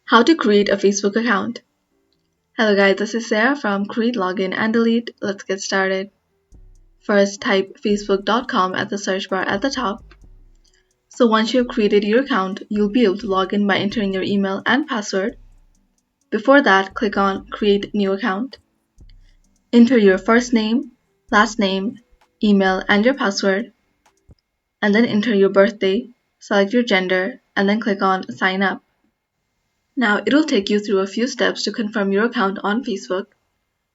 How to create a Facebook account. Hello guys, this is Sarah from Create Login and Delete. Let's get started. First, type facebook.com at the search bar at the top. So once you have created your account, you'll be able to log in by entering your email and password. Before that, click on Create New Account. Enter your first name, last name, email, and your password. And then enter your birthday, select your gender, and then click on Sign Up. Now it'll take you through a few steps to confirm your account on Facebook.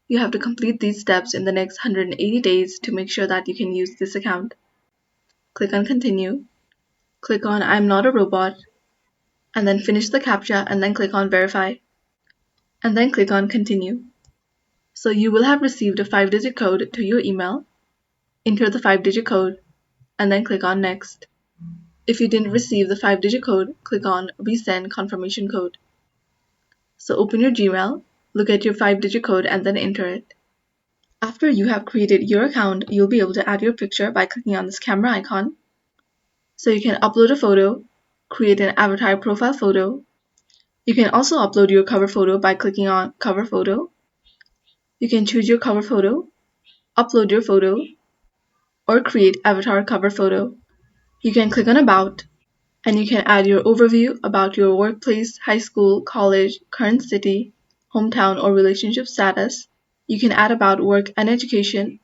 You have to complete these steps in the next 180 days to make sure that you can use this account. Click on Continue. Click on I'm not a robot, and then finish the CAPTCHA and then click on Verify. And then click on Continue. So you will have received a 5-digit code to your email. Enter the 5-digit code and then click on Next. If you didn't receive the 5-digit code, click on Resend Confirmation Code. So open your Gmail, look at your 5-digit code and then enter it. After you have created your account, you'll be able to add your picture by clicking on this camera icon. So you can upload a photo, create an avatar profile photo. You can also upload your cover photo by clicking on Cover Photo. You can choose your cover photo, upload your photo, or create avatar cover photo. You can click on About, and you can add your overview about your workplace, high school, college, current city, hometown, or relationship status. You can add about work and education,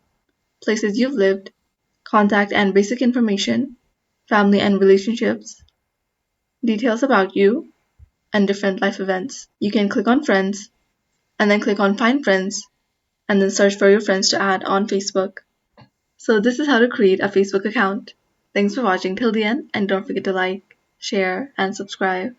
places you've lived, contact and basic information, family and relationships, details about you, and different life events. You can click on Friends, and then click on Find Friends, and then search for your friends to add on Facebook. So this is how to create a Facebook account. Thanks for watching till the end, and don't forget to like, share, and subscribe.